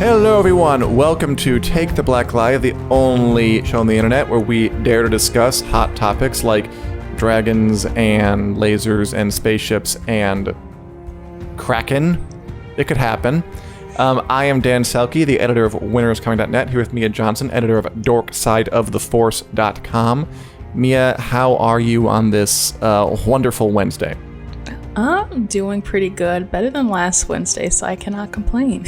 Hello everyone, welcome to Take the Black Lie, the only show on the internet where we dare to discuss hot topics like dragons and lasers and spaceships and Kraken. It could happen. I am Dan Selcke, the editor of winnerscoming.net, here with Mia Johnson, editor of dorksideoftheforce.com. Mia, how are you on this wonderful Wednesday? I'm doing pretty good, better than last Wednesday, so I cannot complain.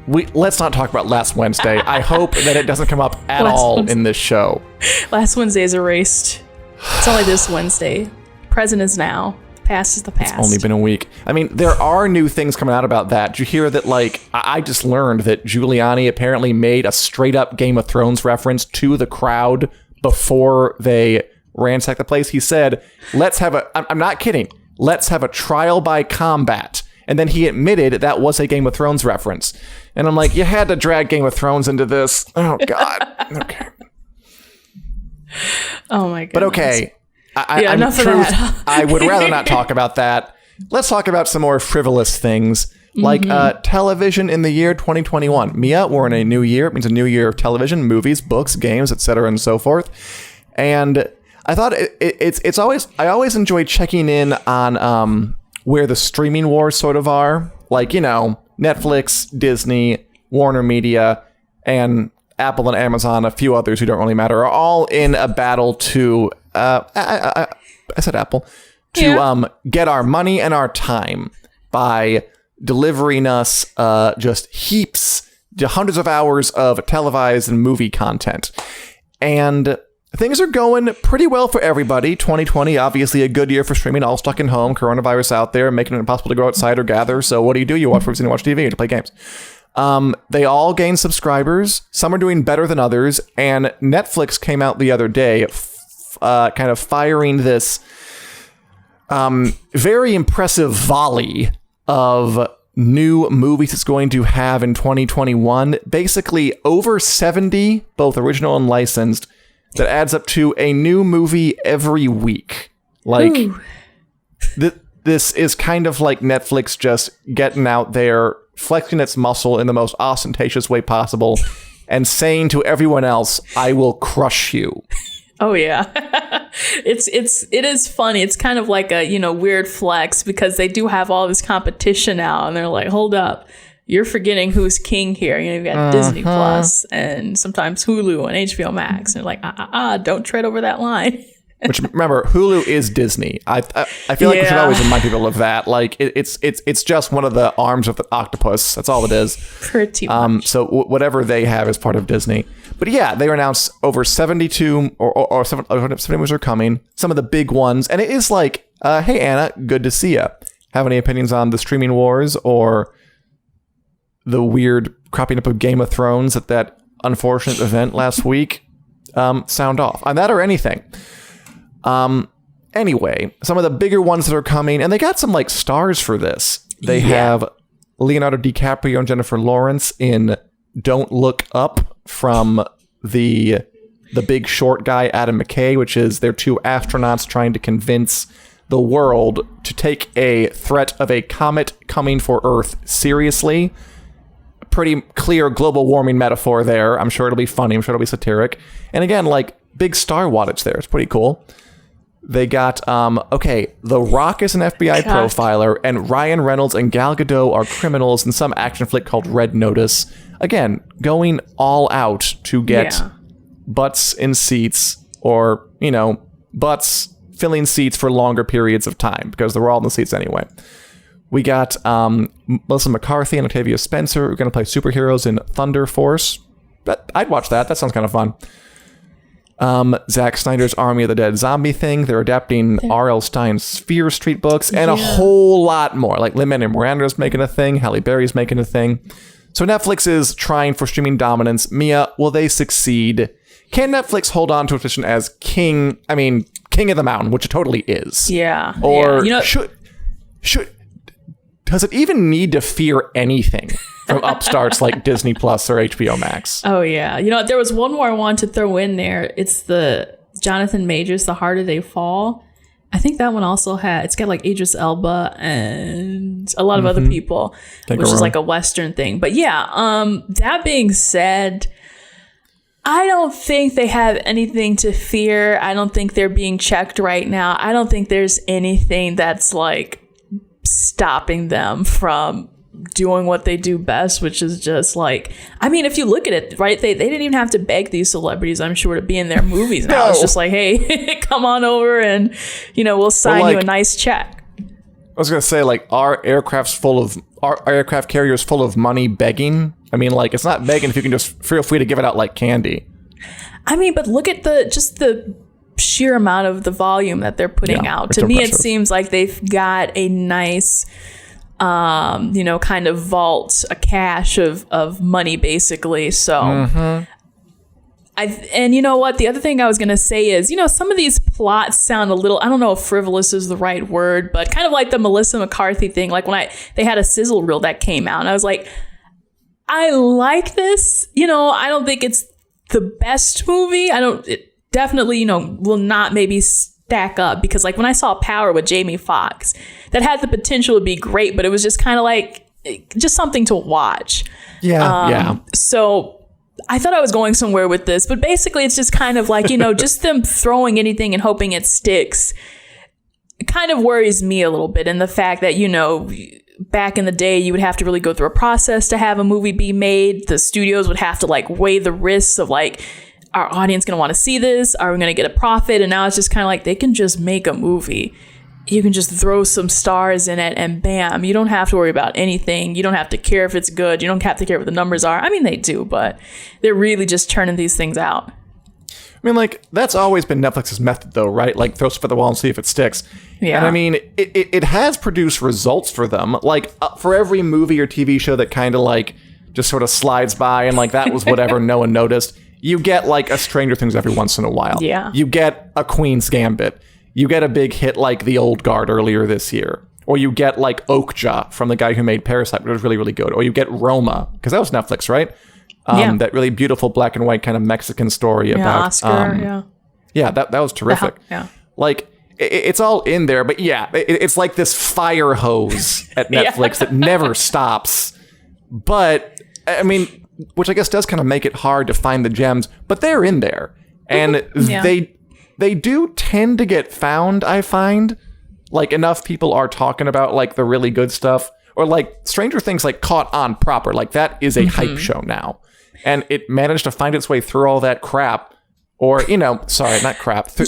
Let's not talk about last Wednesday. I hope that it doesn't come up at all in this show. Last Wednesday is erased. It's only this Wednesday. Present is now. Past is the past. It's only been a week. I mean, there are new things coming out about that. Did you hear that, I just learned that Giuliani apparently made a straight-up Game of Thrones reference to the crowd before they ransacked the place. He said, I'm not kidding, let's have a trial by combat. And then he admitted that was a Game of Thrones reference. And I'm like, you had to drag Game of Thrones into this. Oh, God. Okay. Oh, my goodness. But okay. Enough of that. I would rather not talk about that. Let's talk about some more frivolous things, like television in the year 2021. Mia, we're in a new year. It means a new year of television, movies, books, games, etc., and so forth. And I thought I always enjoy checking in on where the streaming wars sort of are. Like, Netflix, Disney, Warner Media, and Apple and Amazon, a few others who don't really matter, are all in a battle to, I said Apple, to get our money and our time by delivering us just heaps, hundreds of hours of televised and movie content. And things are going pretty well for everybody. 2020, obviously a good year for streaming, all stuck in home, coronavirus out there, making it impossible to go outside or gather. So what do? You watch movies and you watch TV and you play games. They all gain subscribers. Some are doing better than others. And Netflix came out the other day kind of firing this very impressive volley of new movies it's going to have in 2021. Basically over 70, both original and licensed, that adds up to a new movie every week. This is kind of like Netflix just getting out there, flexing its muscle in the most ostentatious way possible, and saying to everyone else, "I will crush you." Oh yeah, it is funny. It's kind of like a weird flex because they do have all this competition now, and they're like, "Hold up. You're forgetting who's king here." You've got Disney Plus and sometimes Hulu and HBO Max. And they're like, don't tread over that line. Which, remember, Hulu is Disney. I feel like we should always remind people of that. Like, it's just one of the arms of the octopus. That's all it is. Pretty much. So whatever they have is part of Disney. But yeah, they announced over 72 or 70 movies are coming. Some of the big ones. And it is like, hey, Anna, good to see ya. Have any opinions on the streaming wars or the weird cropping up of Game of Thrones at that unfortunate event last week? Sound off on that or anything. Anyway, some of the bigger ones that are coming, and they got some stars for this. They have Leonardo DiCaprio and Jennifer Lawrence in Don't Look Up from the Big Short guy, Adam McKay, which is they're two astronauts trying to convince the world to take a threat of a comet coming for Earth seriously. Pretty clear global warming metaphor there. I'm sure it'll be funny. I'm sure it'll be satiric. And again, big star wattage there. It's pretty cool. They got, The Rock is an FBI profiler, and Ryan Reynolds and Gal Gadot are criminals in some action flick called Red Notice. Again, going all out to get butts in seats or, butts filling seats for longer periods of time because they're all in the seats anyway. We got Melissa McCarthy and Octavia Spencer who are going to play superheroes in Thunder Force. I'd watch that. That sounds kind of fun. Zack Snyder's Army of the Dead zombie thing. They're adapting R.L. Stein's Fear Street books and a whole lot more. Like Lin-Manuel Miranda's making a thing. Halle Berry's making a thing. So Netflix is trying for streaming dominance. Mia, will they succeed? Can Netflix hold on to a position as king of the mountain, which it totally is? Yeah. Or should does it even need to fear anything from upstarts like Disney Plus or HBO Max? Oh, yeah. There was one more I wanted to throw in there. It's the Jonathan Majors, The Harder They Fall. I think that one also it's got like Idris Elba and a lot of other people, which is like a Western thing. But yeah, that being said, I don't think they have anything to fear. I don't think they're being checked right now. I don't think there's anything that's like stopping them from doing what they do best, which is just like, I mean, if you look at it, right, they didn't even have to beg these celebrities, I'm sure, to be in their movies now. No. It's just like, hey, come on over and, we'll sign you a nice check. I was going to say, like, our aircraft carriers full of money begging? I mean, like, it's not begging if you can just feel free to give it out like candy. I mean, but look at the sheer amount of the volume that they're putting out. To me, impressive. It seems like they've got a nice, kind of vault, a cache of money, basically. So, and you know what? The other thing I was going to say is, some of these plots sound a little, I don't know if frivolous is the right word, but kind of like the Melissa McCarthy thing. Like when they had a sizzle reel that came out, and I was like, I like this. I don't think it's the best movie. It definitely, will not maybe stack up, because like when I saw Power with Jamie Foxx, that had the potential to be great, but it was just kind of like just something to watch. Yeah. So I thought I was going somewhere with this, but basically it's just kind of like, just them throwing anything and hoping it sticks. It kind of worries me a little bit, and the fact that, back in the day, you would have to really go through a process to have a movie be made. The studios would have to like weigh the risks of like, our audience going to want to see this? Are we going to get a profit? And now it's just kind of like, they can just make a movie. You can just throw some stars in it and bam, you don't have to worry about anything. You don't have to care if it's good. You don't have to care what the numbers are. I mean, they do, but they're really just turning these things out. I mean, like, that's always been Netflix's method, though, right? Like, throw stuff at the wall and see if it sticks. Yeah. And I mean, it has produced results for them. Like, for every movie or TV show that kind of, like, just sort of slides by and, like, that was whatever, no one noticed, you get, like, a Stranger Things every once in a while. Yeah. You get a Queen's Gambit. You get a big hit like The Old Guard earlier this year. Or you get, like, Okja from the guy who made Parasite, which was really, really good. Or you get Roma, because that was Netflix, right? That really beautiful black and white kind of Mexican story about Oscar, that was terrific. Like it's all in there, but it's like this fire hose at Netflix that never stops. But I mean, which I guess does kind of make it hard to find the gems, but they're in there, and they do tend to get found. I find like enough people are talking about like the really good stuff, or like Stranger Things like caught on proper. Like that is a hype show now. And it managed to find its way through all that crap, or, sorry, not crap, through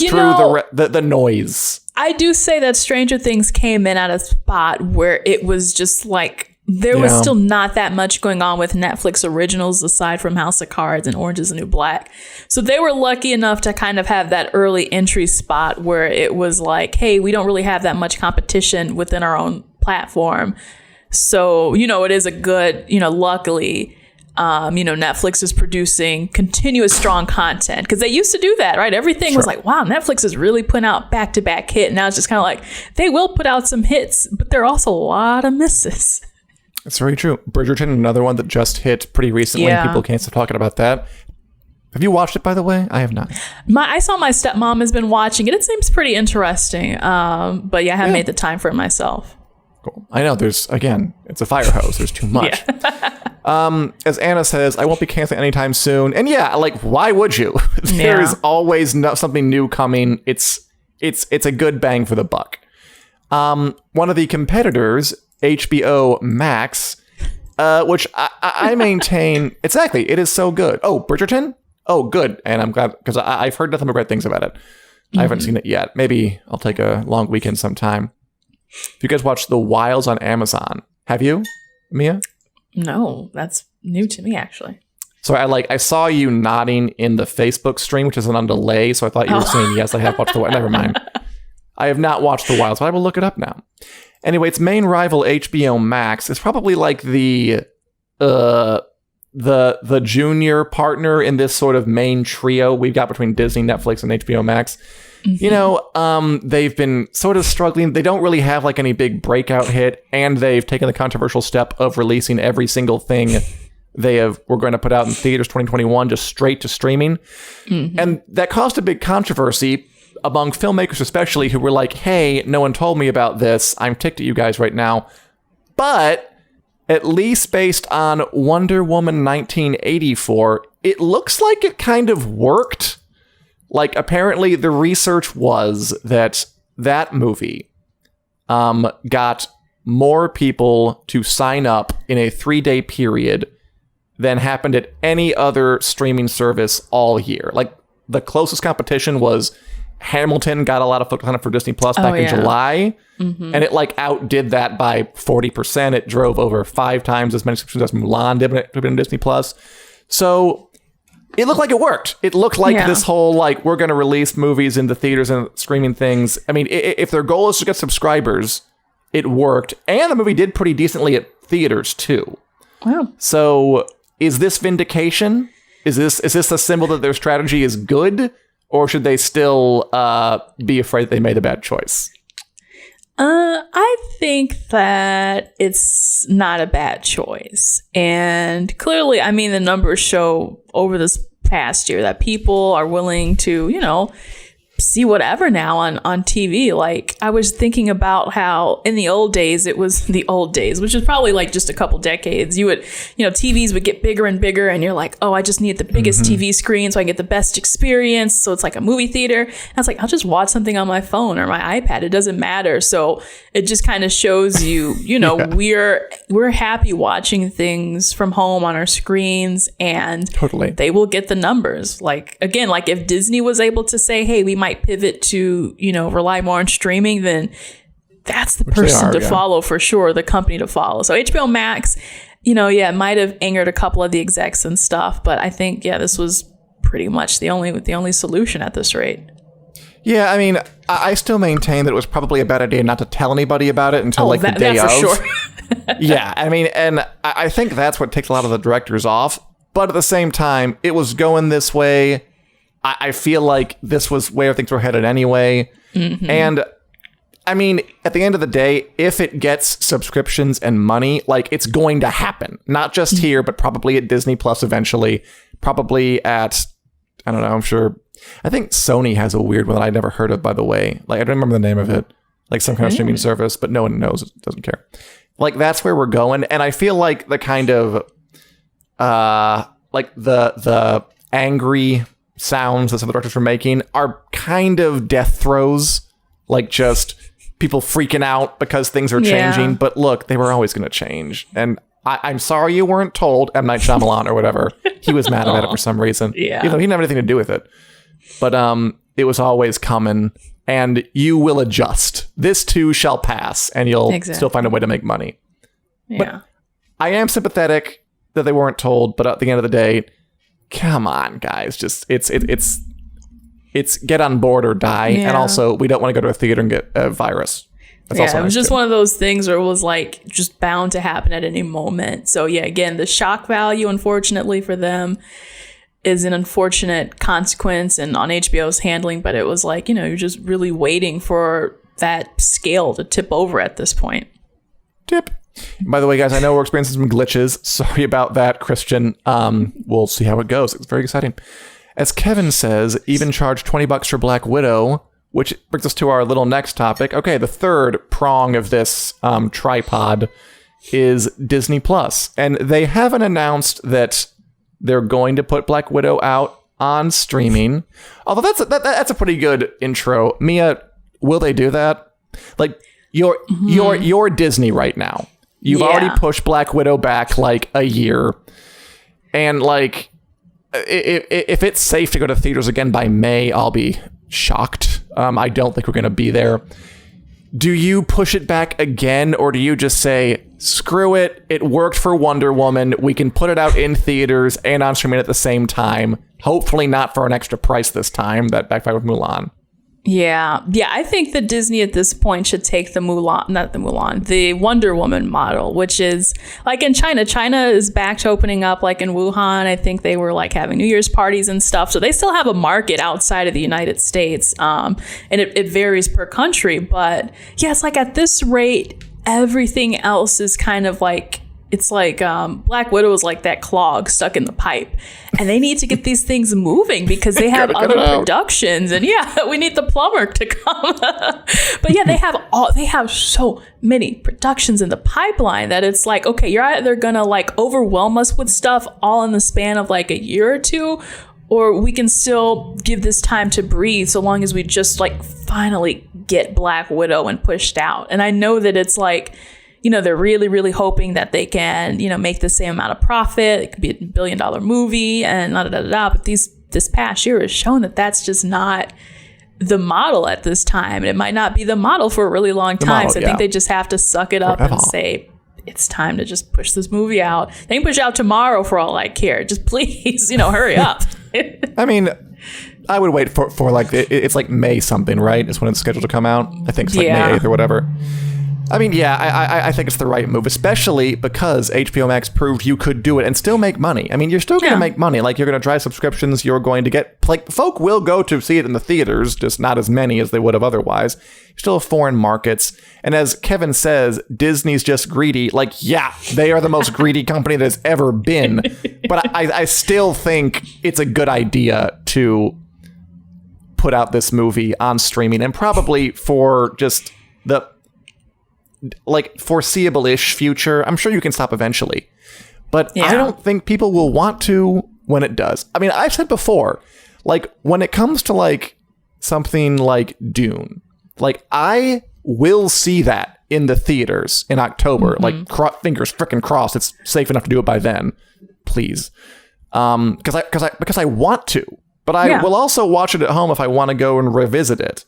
the noise. I do say that Stranger Things came in at a spot where it was just like, there was still not that much going on with Netflix originals aside from House of Cards and Orange is the New Black. So they were lucky enough to kind of have that early entry spot where it was like, hey, we don't really have that much competition within our own platform. So, it is a good, luckily, Netflix is producing continuous strong content, because they used to do that, right? Everything was like, wow, Netflix is really putting out back-to-back hit. Now it's just kind of like, they will put out some hits, but there are also a lot of misses. That's very true. Bridgerton, another one that just hit pretty recently. Yeah. People can't stop talking about that. Have you watched it, by the way? I have not. I saw my stepmom has been watching it. It seems pretty interesting. But I haven't made the time for it myself. Cool. I know it's a fire hose. There's too much. As Anna says, I won't be canceling anytime soon. And why would you? There is always something new coming. It's a good bang for the buck. One of the competitors, HBO Max, which I maintain, exactly, it is so good. Oh, Bridgerton? Oh, good. And I'm glad, because I've heard nothing but great things about it. I haven't seen it yet. Maybe I'll take a long weekend sometime. If you guys watch The Wilds on Amazon, have you, Mia? No, that's new to me, actually. So I saw you nodding in the Facebook stream, which isn't on delay, so I thought you were saying, yes, I have watched The Wilds. Never mind. I have not watched The Wilds, but I will look it up now. Anyway, its main rival, HBO Max, is probably like the junior partner in this sort of main trio we've got between Disney, Netflix, and HBO Max. They've been sort of struggling. They don't really have like any big breakout hit, and they've taken the controversial step of releasing every single thing we're going to put out in theaters 2021 just straight to streaming. And that caused a big controversy. among filmmakers especially, who were like, hey, no one told me about this. I'm ticked at you guys right now. But at least based on Wonder Woman 1984, it looks like it kind of worked. Like, apparently the research was that movie got more people to sign up in a 3-day period than happened at any other streaming service all year. Like, the closest competition was Hamilton got a lot of folks on it for Disney Plus back in July, and it like outdid that by 40%. It drove over 5 times as many subscriptions as Mulan did in Disney Plus. So it looked like it worked. It looked like this whole, like, we're going to release movies into theaters and streaming things. I mean, if their goal is to get subscribers, it worked. And the movie did pretty decently at theaters, too. Wow. So is this vindication? Is this a symbol that their strategy is good? Or should they still be afraid they made a bad choice? I think that it's not a bad choice. And clearly, I mean, the numbers show over this past year that people are willing to, you know, see whatever now on TV. Like, I was thinking about how in the old days, it was the old days, which is probably like just a couple decades. You would, you know, TVs would get bigger and bigger, and you're like, oh, I just need the biggest TV screen so I can get the best experience. So it's like a movie theater. And I was like, I'll just watch something on my phone or my iPad. It doesn't matter. So it just kind of shows you, you know, we're happy watching things from home on our screens, and they will get the numbers. Like, again, like if Disney was able to say, hey, we might pivot to, you know, rely more on streaming, then that's the person to follow for sure, the company to follow. So HBO Max, you know, it might have angered a couple of the execs and stuff, but I think, this was pretty much the only solution at this rate. Yeah, I mean, I still maintain that it was probably a bad idea not to tell anybody about it until the day of. For sure. Yeah, I mean, and I think that's what takes a lot of the directors off. But at the same time, it was going this way. I feel like this was where things were headed anyway. And I mean, at the end of the day, if it gets subscriptions and money, like, it's going to happen. Not just here, but probably at Disney Plus eventually. Probably at, I don't know, I'm sure. I think Sony has a weird one that I'd never heard of, by the way. Like, I don't remember the name of it. Like some kind of streaming service, but no one knows. Doesn't care. Like, that's where we're going. And I feel like the kind of, like the angry sounds that some of the directors were making are kind of death throes, like just people freaking out because things are changing. But look, they were always going to change. And I'm sorry you weren't told, M. Night Shyamalan or whatever. He was mad about it for some reason. You know, he didn't have anything to do with it. But it was always coming, and you will adjust. This too shall pass, and you'll still find a way to make money. But I am sympathetic that they weren't told, but at the end of the day, come on, guys. Just it's get on board or die. And also, we don't want to go to a theater and get a virus. That's also it was just one of those things where it was like just bound to happen at any moment. So again, the shock value, unfortunately for them, is an unfortunate consequence and on HBO's handling. But it was like, you know, you're just really waiting for that scale to tip over at this point. Tip. By the way, guys, I know we're experiencing some glitches. Sorry about that, Christian. We'll see how it goes. It's very exciting. As Kevin says, even charge $20 for Black Widow, which brings us to our little next topic. Okay, the third prong of this tripod is Disney Plus, and they haven't announced that they're going to put Black Widow out on streaming. Although that's a pretty good intro. Mia, will they do that? Like, you're Disney right now. You've already pushed Black Widow back like a year. And like, if it's safe to go to theaters again by May, I'll be shocked. I don't think we're going to be there. Do you push it back again, or do you just say, screw it, it worked for Wonder Woman, we can put it out in theaters and on streaming at the same time, hopefully not for an extra price this time, that backfired with Mulan? Yeah, I think that Disney at this point should take the Wonder Woman model, which is like in China. China is back to opening up, like in Wuhan. I think they were like having New Year's parties and stuff. So they still have a market outside of the United States. And it varies per country. But yeah, it's like at this rate, everything else is kind of like it's like Black Widow is like that clog stuck in the pipe, and they need to get these things moving because they have other productions, and we need the plumber to come. But yeah, they have so many productions in the pipeline that it's like, okay, you're either gonna like overwhelm us with stuff all in the span of like a year or two, or we can still give this time to breathe so long as we just like finally get Black Widow and pushed out. And I know that it's like, they're really, really hoping that they can, make the same amount of profit. It could be $1 billion movie and But this past year has shown that that's just not the model at this time. And it might not be the model for a really long time. So I think they just have to suck it up and say, it's time to just push this movie out. They can push it out tomorrow for all I care. Just please, hurry up. I mean, I would wait for like, it's like May something, right? It's when it's scheduled to come out. I think it's like May 8th or whatever. I mean, I think it's the right move, especially because HBO Max proved you could do it and still make money. I mean, you're still going to make money. Like, you're going to drive subscriptions. You're going to get, like, folk will go to see it in the theaters, just not as many as they would have otherwise. You still have foreign markets. And as Kevin says, Disney's just greedy. Like, yeah, they are the most greedy company there's ever been. But I still think it's a good idea to put out this movie on streaming, and probably for just the like foreseeable-ish future. I'm sure you can stop eventually, but I don't think people will want to when it does. I mean, I've said before, like, when it comes to like something like Dune, like, I will see that in the theaters in October. Like, fingers frickin' crossed it's safe enough to do it by then, please. Because I want to, but I will also watch it at home if I want to go and revisit it.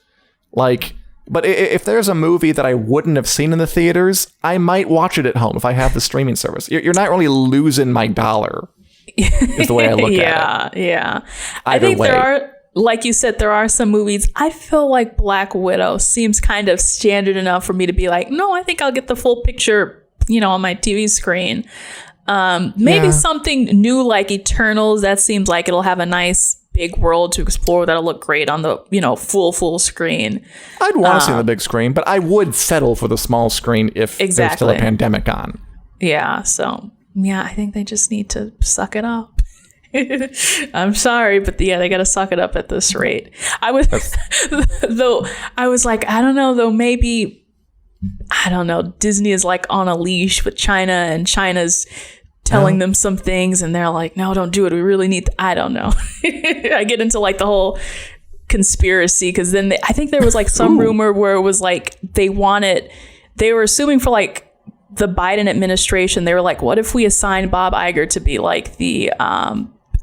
Like, but if there's a movie that I wouldn't have seen in the theaters, I might watch it at home if I have the streaming service. You're not really losing my dollar, is the way I look at it. Yeah. I think there are, like you said, there are some movies. I feel like Black Widow seems kind of standard enough for me to be like, no, I think I'll get the full picture, on my TV screen. Maybe something new like Eternals. That seems like it'll have a nice big world to explore that'll look great on the full screen. I'd want to see on the big screen, but I would settle for the small screen if there's still a pandemic on. Yeah, so I think they just need to suck it up. I'm sorry, but they gotta suck it up at this rate. I was like, I don't know though, maybe, I don't know, Disney is like on a leash with China, and China's telling them some things, and they're like, no, don't do it, we really need I don't know. I get into like the whole conspiracy, because then I think there was like some rumor where it was like they were assuming for like the Biden administration, they were like, what if we assign Bob Iger to be like the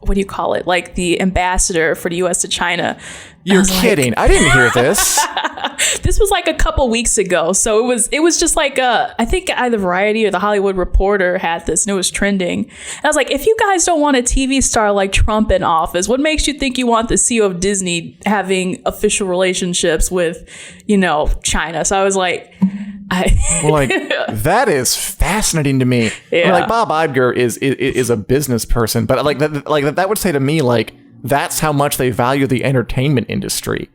what do you call it, like the ambassador for the US to China? You're kidding. Like, I didn't hear this. This was like a couple weeks ago. So it was just like I think either Variety or the Hollywood Reporter had this, and it was trending. And I was like, if you guys don't want a TV star like Trump in office, what makes you think you want the CEO of Disney having official relationships with, China? So I was like, that is fascinating to me. Yeah. I mean, like, Bob Iger is a business person, but like that would say to me, like, that's how much they value the entertainment industry.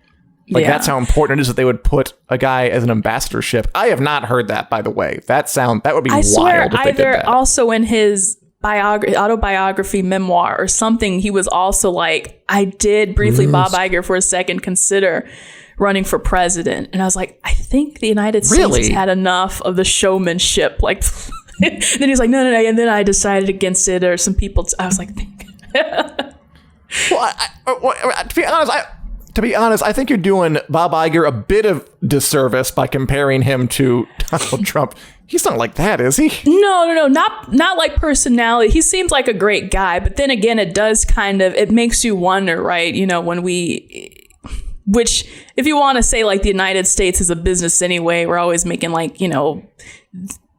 Like, that's how important it is that they would put a guy as an ambassadorship. I have not heard that, by the way. That would be wild if they did that. Also in his autobiography memoir or something, he was also like, I did briefly, Bob Iger, for a second consider running for president. And I was like, I think the United States has had enough of the showmanship. Like, then he's like, no. And then I decided against it, or some people, I was like, to be honest, I think you're doing Bob Iger a bit of disservice by comparing him to Donald Trump. He's not like that, is he? No, not like personality. He seems like a great guy, but then again, it does it makes you wonder, right? Which, if you want to say like the United States is a business anyway, we're always making like,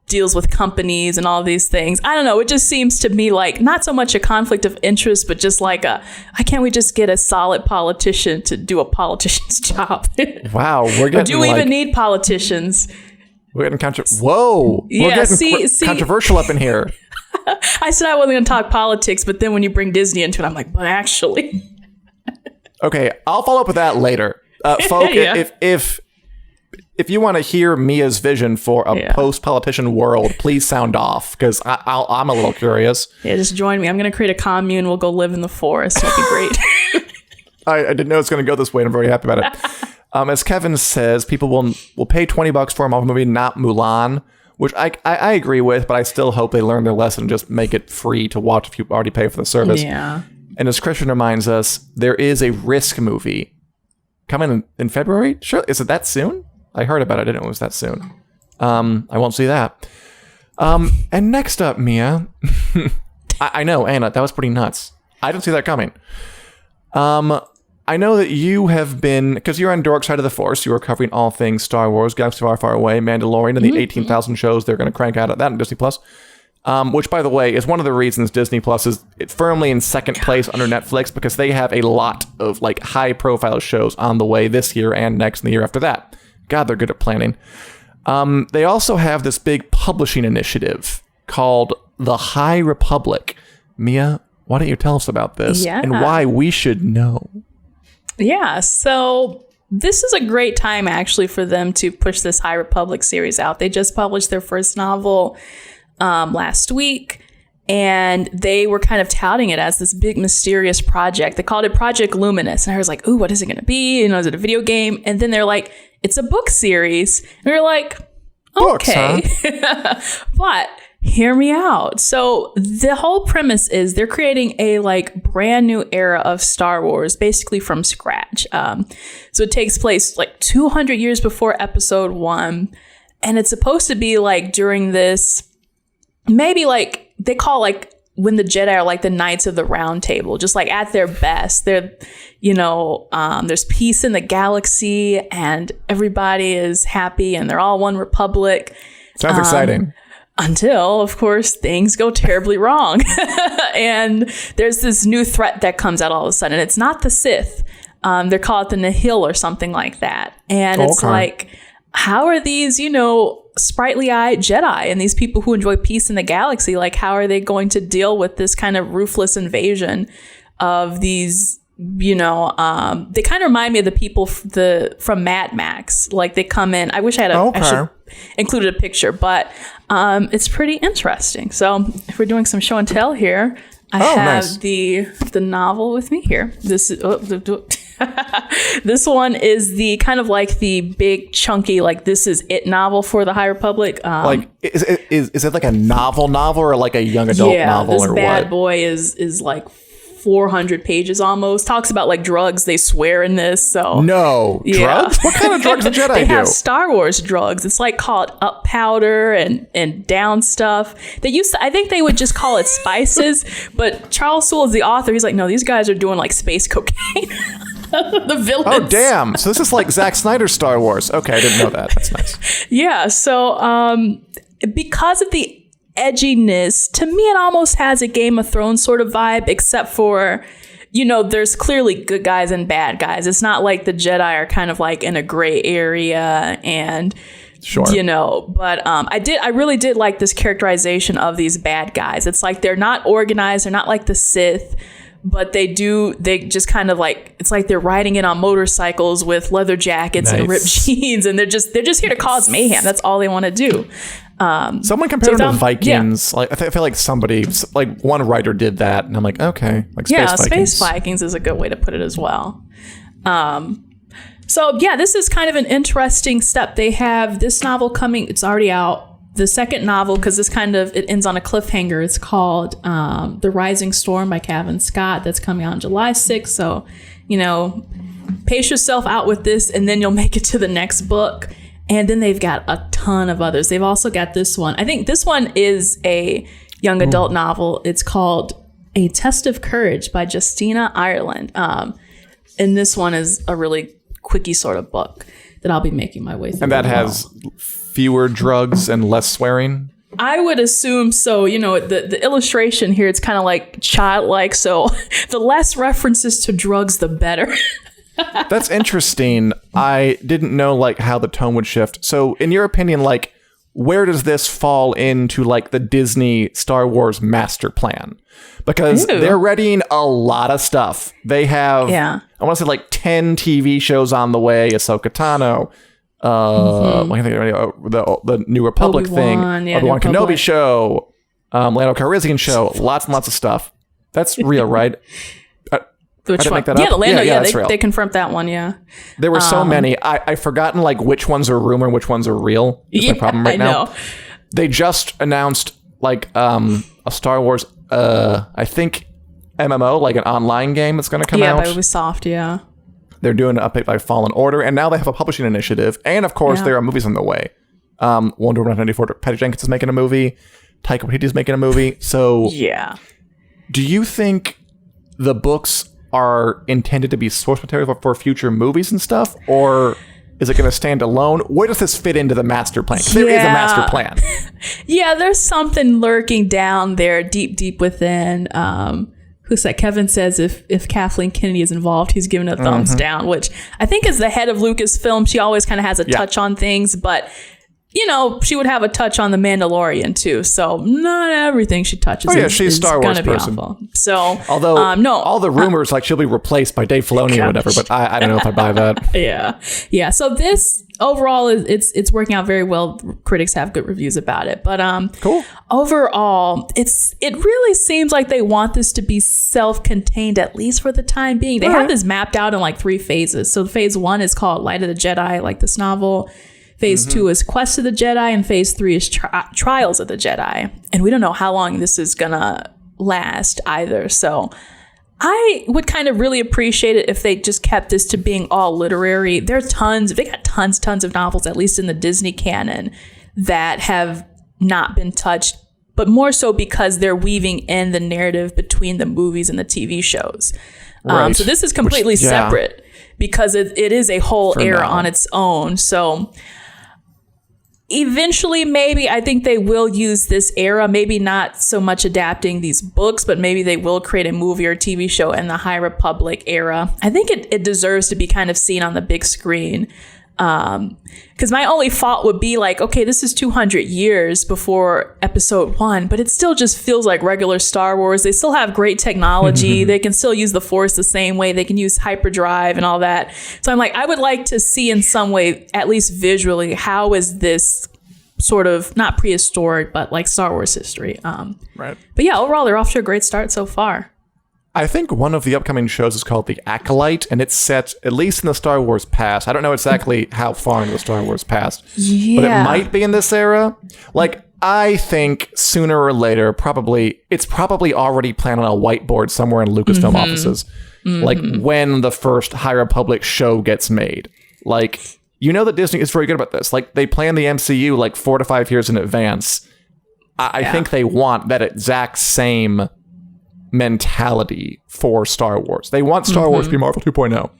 deals with companies and all these things. I don't know. It just seems to me like not so much a conflict of interest, but just like why can't we just get a solid politician to do a politician's job? Wow. We're getting, or do we even need politicians? We're getting Whoa. We're getting controversial up in here. I said I wasn't going to talk politics, but then when you bring Disney into it, I'm like, but actually. Okay. I'll follow up with that later. Folk, if you want to hear Mia's vision for a post-politician world, please sound off, because I'm a little curious. Yeah, just join me. I'm going to create a commune. We'll go live in the forest. It'll be great. I didn't know it's going to go this way, and I'm very happy about it. As Kevin says, people will pay $20 for a Marvel movie, not Mulan, which I agree with, but I still hope they learn their lesson and just make it free to watch if you already pay for the service. Yeah. And as Christian reminds us, there is a Risk movie coming in February. Sure, is it that soon? I heard about it. I didn't know it was that soon. I won't see that. And next up, Mia. I know, Anna, that was pretty nuts. I didn't see that coming. I know that you have been, because you're on Dork Side of the Force, you are covering all things Star Wars, Galaxy Far, Far Away, Mandalorian, and the 18,000 shows they're going to crank out of that on Disney+. Which, by the way, is one of the reasons Disney Plus is firmly in second place under Netflix, because they have a lot of like high-profile shows on the way this year and next and the year after that. God, they're good at planning. They also have this big publishing initiative called The High Republic. Mia, why don't you tell us about this and why we should know? Yeah, so this is a great time actually for them to push this High Republic series out. They just published their first novel last week, and they were kind of touting it as this big mysterious project. They called it Project Luminous, and I was like, ooh, what is it going to be? Is it a video game? And then they're like, it's a book series. And we were like, okay. Books, huh? But hear me out. So the whole premise is they're creating a like brand new era of Star Wars, basically from scratch. So it takes place like 200 years before Episode 1, and it's supposed to be like during this, maybe like they call like when the Jedi are like the Knights of the Round Table, just like at their best. They're, there's peace in the galaxy and everybody is happy and they're all one republic. Sounds exciting. Until, of course, things go terribly wrong. And there's this new threat that comes out all of a sudden. It's not the Sith. They're called the Nihil or something like that. And it's like, how are these, sprightly-eyed Jedi and these people who enjoy peace in the galaxy, like, how are they going to deal with this kind of ruthless invasion of these, they kind of remind me of the people from Mad Max. Like, they come in. I wish I had I should included a picture, but it's pretty interesting. So if we're doing some show and tell here, I have the novel with me here. This is this one is the kind of like the big chunky, like this is it novel for the High Republic. Like is it like a novel or like a young adult novel or what? This bad boy is like 400 pages almost. Talks about like drugs. They swear in this. So drugs? What kind of drugs do Jedi They have Star Wars drugs. It's like called up powder and down stuff. They used to, I think they would just call it spices, but Charles Soule is the author. He's like, no, these guys are doing like space cocaine. The villains. Oh, damn. So this is like Zack Snyder's Star Wars. Okay, I didn't know that. That's nice. Yeah, so because of the edginess, to me it almost has a Game of Thrones sort of vibe, except for, there's clearly good guys and bad guys. It's not like the Jedi are kind of like in a gray area and but I really did like this characterization of these bad guys. It's like they're not organized, they're not like the Sith, but they just kind of like, it's like they're riding in on motorcycles with leather jackets and ripped jeans, and they're just here to cause mayhem. That's all they want to do. Someone compared them to Vikings. Like I feel like somebody, like one writer did that, and I'm like, okay, like Space Vikings is a good way to put it as well. So this is kind of an interesting step. They have this novel coming; it's already out. The second novel, because it ends on a cliffhanger. It's called The Rising Storm by Kevin Scott. That's coming out on July 6th. So, pace yourself out with this, and then you'll make it to the next book. And then they've got a ton of others. They've also got this one. I think this one is a young adult novel. It's called A Test of Courage by Justina Ireland. And this one is a really quickie sort of book that I'll be making my way through. And that has fewer drugs and less swearing? I would assume so. The illustration here, it's kind of like childlike. So the less references to drugs, the better. That's interesting. I didn't know like how the tone would shift. So in your opinion, like where does this fall into like the Disney Star Wars master plan? Because they're readying a lot of stuff. They have, I want to say like 10 TV shows on the way. Ahsoka Tano, The New Republic thing, Obi-Wan Kenobi show, Lando Calrissian show, lots and lots of stuff. That's real, right? Which one? The Lando. They confirmed that one. Yeah, there were so many. I've forgotten like which ones are rumor and which ones are real. Is my problem right now. Know. They just announced like a Star Wars, I think MMO, like an online game that's going to come out. Yeah, by Ubisoft. Yeah. They're doing an update by Fallen Order, and now they have a publishing initiative. And of course, there are movies on the way. Wonder Woman 1994, Patty Jenkins is making a movie. Taika Waititi is making a movie. So, yeah. Do you think the books are intended to be source material for future movies and stuff, or is it going to stand alone? Where does this fit into the master plan? 'Cause there is a master plan. Yeah, there's something lurking down there, deep within. Who's that? Kevin says if Kathleen Kennedy is involved, he's giving a thumbs down, which I think as the head of Lucasfilm, she always kind of has a touch on things, but you know, she would have a touch on The Mandalorian too. So not everything she touches she's a Star Wars person. Awful. So although all the rumors like she'll be replaced by Dave Filoni or whatever, but I don't know if I buy that. Yeah. So this overall it's working out very well. Critics have good reviews about it, but cool. Overall, it really seems like they want this to be self-contained, at least for the time being. They have this mapped out in like 3 phases. So phase 1 is called Light of the Jedi, like this novel. Phase 2 is Quest of the Jedi, and phase 3 is Trials of the Jedi. And we don't know how long this is gonna last either. So I would kind of really appreciate it if they just kept this to being all literary. They got tons of novels, at least in the Disney canon, that have not been touched, but more so because they're weaving in the narrative between the movies and the TV shows. Right. So this is completely separate because it is a whole era on its own. So eventually, maybe I think they will use this era, maybe not so much adapting these books, but maybe they will create a movie or TV show in the High Republic era. I think it deserves to be kind of seen on the big screen. Because my only fault would be like, okay, this is 200 years before episode 1, but it still just feels like regular Star Wars. They still have great technology. They can still use the Force the same way. They can use hyperdrive and all that. So I'm like, I would like to see in some way, at least visually, how is this sort of not prehistoric, but like Star Wars history. Right. But yeah, overall, they're off to a great start so far. I think one of the upcoming shows is called The Acolyte, and it's set at least in the Star Wars past. I don't know exactly how far into the Star Wars past, but it might be in this era. Like, I think sooner or later, it's probably already planned on a whiteboard somewhere in Lucasfilm offices. Like when the first High Republic show gets made. Like, you know that Disney is very good about this. Like, they plan the MCU like 4 to 5 years in advance. I think they want that exact same mentality for Star Wars. They want Star Wars to be Marvel 2.0.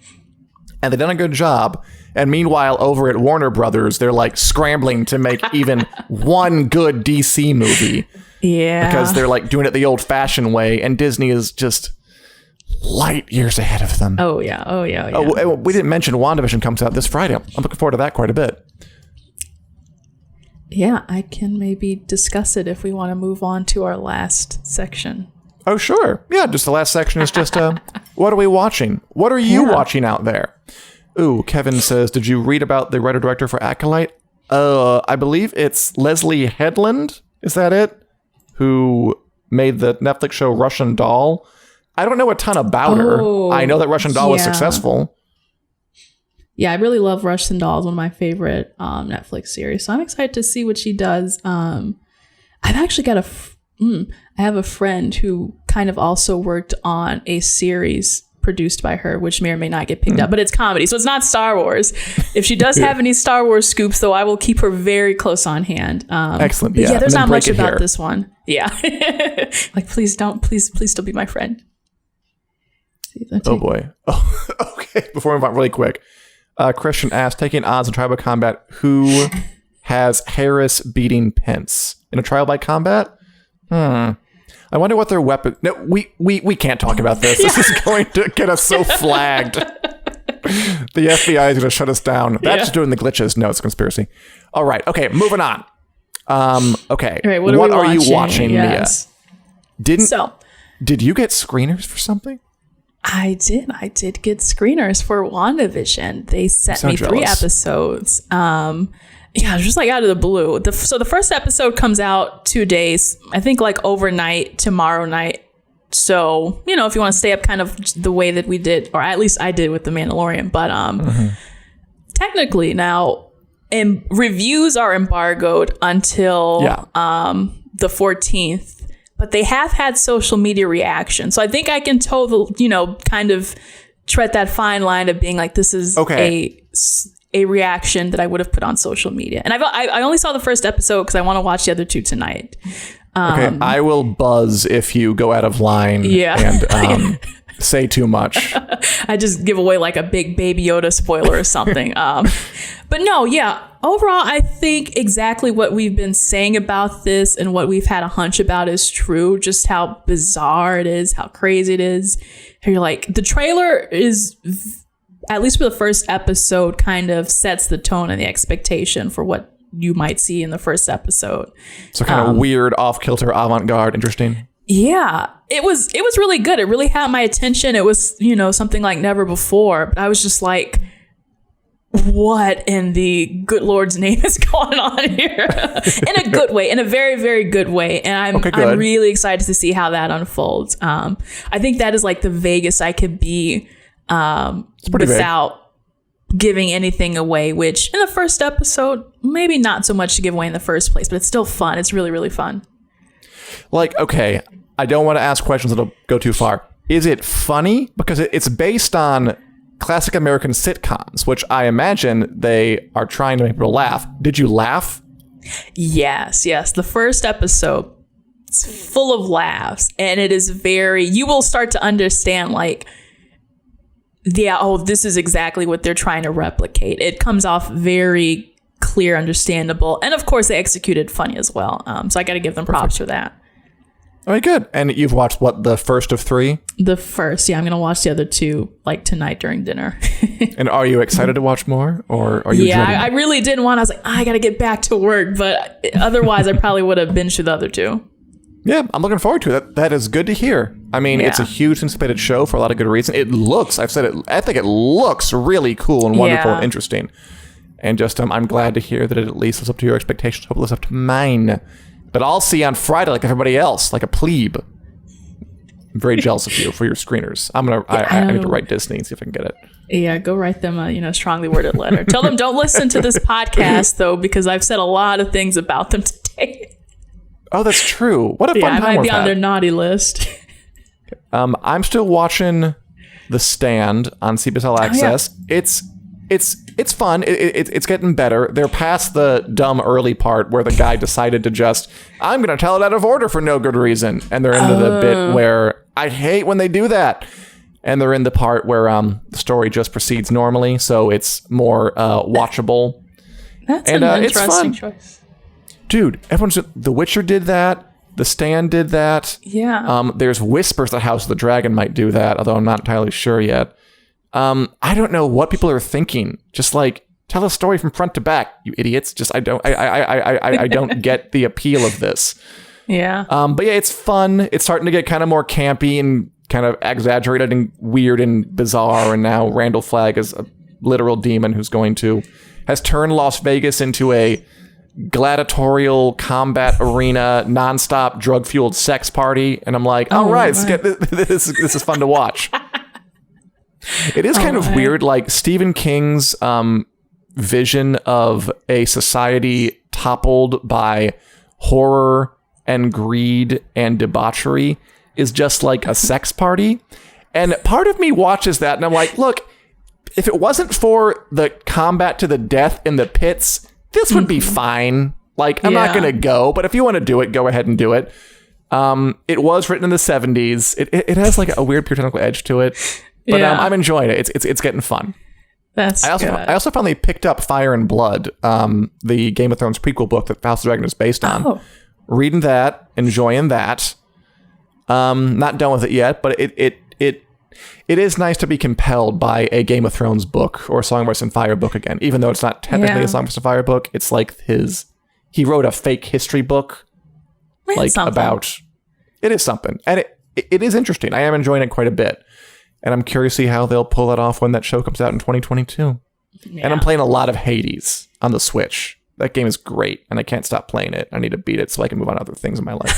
And they've done a good job. And meanwhile, over at Warner Brothers, they're like scrambling to make even one good DC movie. Yeah. Because they're like doing it the old fashioned way. And Disney is just light years ahead of them. Oh, yeah. Oh, we didn't mention WandaVision comes out this Friday. I'm looking forward to that quite a bit. Yeah, I can maybe discuss it if we want to move on to our last section. Oh, sure. Yeah, just the last section is just, what are we watching? What are you watching out there? Ooh, Kevin says, did you read about the writer-director for Acolyte? I believe it's Leslie Headland. Is that it? Who made the Netflix show Russian Doll. I don't know a ton about her. I know that Russian Doll was successful. Yeah, I really love Russian Doll. It's one of my favorite Netflix series. So I'm excited to see what she does. I've actually got I have a friend who kind of also worked on a series produced by her, which may or may not get picked up, but it's comedy, so it's not Star Wars. If she does have any Star Wars scoops, though, I will keep her very close on hand. Excellent. Yeah, there's not much about this one. Yeah. Like, please don't be my friend. Oh, boy. Oh, okay. Before we move on really quick, Christian asked, taking odds in tribal combat, who has Harris beating Pence in a trial by combat? I wonder what their weapon. No, we can't talk about this. This is going to get us so flagged. The FBI is going to shut us down. That's just doing the glitches. No, it's a conspiracy. All right. Okay. Moving on. Okay. All right, what are you watching, yes. Mia? Did you get screeners for something? I did get screeners for WandaVision. They sent me 3 episodes. Yeah, just like out of the blue. So the first episode comes out 2 days, I think like overnight, tomorrow night. So, you know, if you want to stay up kind of the way that we did, or at least I did with The Mandalorian. But technically now, and reviews are embargoed until the 14th. But they have had social media reaction. So I think I can kind of tread that fine line of being like, this is a reaction that I would have put on social media. And I only saw the first episode because I want to watch the other 2 tonight. Okay, I will buzz if you go out of line and say too much. I just give away like a big Baby Yoda spoiler or something. But no, yeah. Overall, I think exactly what we've been saying about this and what we've had a hunch about is true. Just how bizarre it is, how crazy it is. How you're like, the trailer is, at least for the first episode, kind of sets the tone and the expectation for what you might see in the first episode. So kind of weird, off-kilter, avant-garde, interesting. Yeah, it was really good. It really had my attention. It was, something like never before. But I was just like, what in the good Lord's name is going on here? In a good way, in a very, very good way. And I'm really excited to see how that unfolds. I think that is like the vaguest I could be without giving anything away, which in the first episode, maybe not so much to give away in the first place, but it's still fun. It's really, really fun. Like, okay, I don't want to ask questions that'll go too far. Is it funny? Because it's based on classic American sitcoms, which I imagine they are trying to make people laugh. Did you laugh? Yes. The first episode is full of laughs, and it is you will start to understand like, this is exactly what they're trying to replicate. It comes off very clear, understandable, and of course they executed funny as well. So I got to give them props for that. All right, good. And you've watched the first of 3? The first, yeah. I'm gonna watch the other 2 like tonight during dinner. And are you excited to watch more, or are you? Yeah, I really didn't want. I was like, I gotta get back to work, but otherwise I probably would have binged the other 2. Yeah, I'm looking forward to it. That is good to hear. I mean, it's a huge anticipated show for a lot of good reason. I think it looks really cool and wonderful and interesting. And just, I'm glad to hear that it at least lives up to your expectations. Hope it lives up to mine. But I'll see you on Friday like everybody else, like a plebe. I'm very jealous of you for your screeners. I need to write Disney and see if I can get it. Yeah, go write them a strongly worded letter. Tell them don't listen to this podcast, though, because I've said a lot of things about them today. Oh, that's true. What a fun time I might be on had. their naughty list. I'm still watching The Stand on CBS All Access. Oh, yeah. It's fun. It's getting better. They're past the dumb early part where the guy decided to just, I'm going to tell it out of order for no good reason. And they're into the bit where I hate when they do that. And they're in the part where the story just proceeds normally. So it's more watchable. That's an interesting choice. Dude, The Witcher did that. The Stand did that. Yeah. There's whispers that House of the Dragon might do that, although I'm not entirely sure yet. I don't know what people are thinking. Just like, tell a story from front to back, you idiots. Just I don't get the appeal of this. Yeah. But yeah, it's fun. It's starting to get kind of more campy and kind of exaggerated and weird and bizarre. And now Randall Flagg is a literal demon has turned Las Vegas into a gladiatorial combat arena, nonstop drug-fueled sex party. And I'm like, all right, this is fun to watch. It is kind of weird, like Stephen King's vision of a society toppled by horror and greed and debauchery is just like a sex party. And part of me watches that and I'm like, look, if it wasn't for the combat to the death in the pits, this would be fine. Like, I'm not going to go, but if you want to do it, go ahead and do it. It was written in the 70s. It has like a weird puritanical edge to it. But I'm enjoying it. It's getting fun. I also finally picked up Fire and Blood, the Game of Thrones prequel book that House of the Dragon is based on. Reading that, enjoying that. Not done with it yet, but it is nice to be compelled by a Game of Thrones book or a Song of Ice and Fire book again, even though it's not technically a Song of Ice and Fire book. It's like he wrote a fake history book, it is something, and it is interesting. I am enjoying it quite a bit. And I'm curious to see how they'll pull it off when that show comes out in 2022. Yeah. And I'm playing a lot of Hades on the Switch. That game is great, and I can't stop playing it. I need to beat it so I can move on to other things in my life.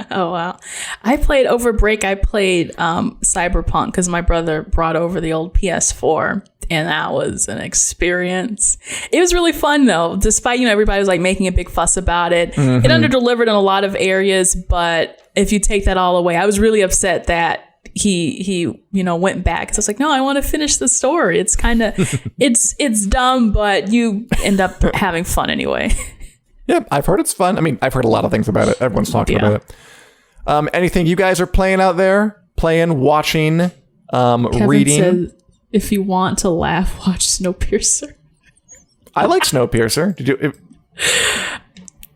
Oh, wow. Over break, I played Cyberpunk because my brother brought over the old PS4, and that was an experience. It was really fun, though, despite, everybody was like making a big fuss about it. Mm-hmm. It underdelivered in a lot of areas, but if you take that all away, I was really upset that he went back, because I was like, no, I want to finish the story. It's kind of it's dumb, but you end up having fun anyway. Yeah, I've heard it's fun. I mean, I've heard a lot of things about it. Everyone's talking about it. Anything you guys are playing out there? Playing, watching, Kevin reading? Says, if you want to laugh, watch Snowpiercer. I like Snowpiercer. Did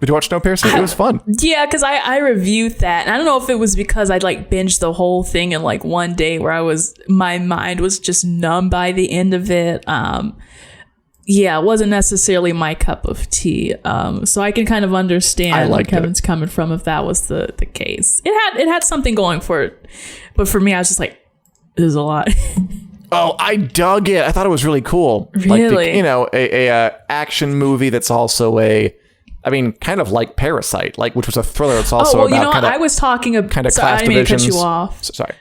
you watch Snowpiercer? It was fun. Yeah, because I reviewed that. And I don't know if it was because I binged the whole thing in one day where my mind was just numb by the end of it. Yeah, it wasn't necessarily my cup of tea. So I can kind of understand where Kevin's coming from if that was the case. It had something going for it. But for me, I was just like, this is a lot. Oh, I dug it. I thought it was really cool. Really? A action movie that's also kind of like Parasite, which was a thriller. It's also about I was talking about kind of class divisions. I didn't cut you off. Sorry.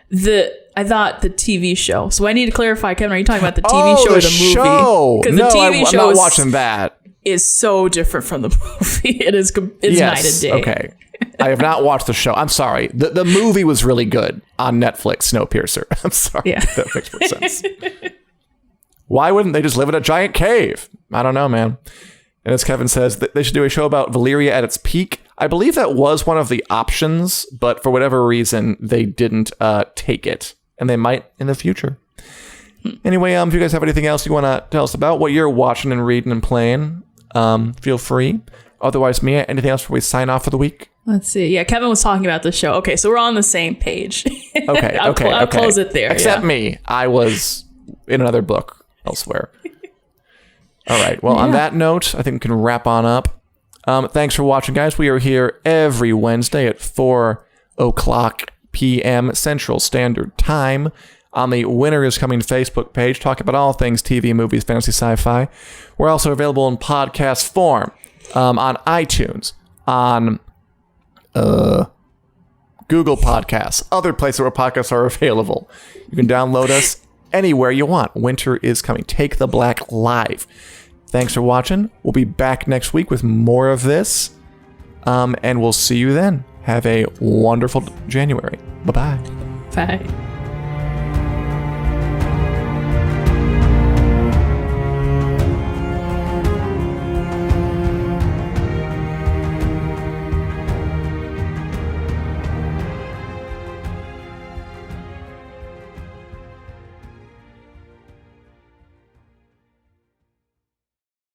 I thought the TV show. So I need to clarify, Kevin, are you talking about the TV show or the movie? Show. Because the TV show I'm not watching that. Is so different from the movie. It's night and day. Okay. I have not watched the show. I'm sorry. The movie was really good on Netflix, Snowpiercer. I'm sorry. Yeah. That makes more sense. Why wouldn't they just live in a giant cave? I don't know, man. And as Kevin says, they should do a show about Valyria at its peak. I believe that was one of the options, but for whatever reason, they didn't take it. And they might in the future. Anyway, if you guys have anything else you want to tell us about, what you're watching and reading and playing, feel free. Otherwise, Mia, anything else before we sign off for the week? Let's see. Yeah, Kevin was talking about the show. Okay, so we're on the same page. Okay, I'll close it there. Except me. I was in another book elsewhere. All right. Well, on that note, I think we can wrap on up. Thanks for watching, guys. We are here every Wednesday at 4 o'clock p.m. Central Standard Time on the Winter is Coming Facebook page, talking about all things TV, movies, fantasy, sci-fi. We're also available in podcast form on iTunes, on Google Podcasts, other places where podcasts are available. You can download us anywhere you want. Winter is Coming. Take the Black live. Thanks for watching. We'll be back next week with more of this. And we'll see you then. Have a wonderful January. Bye-bye. Bye.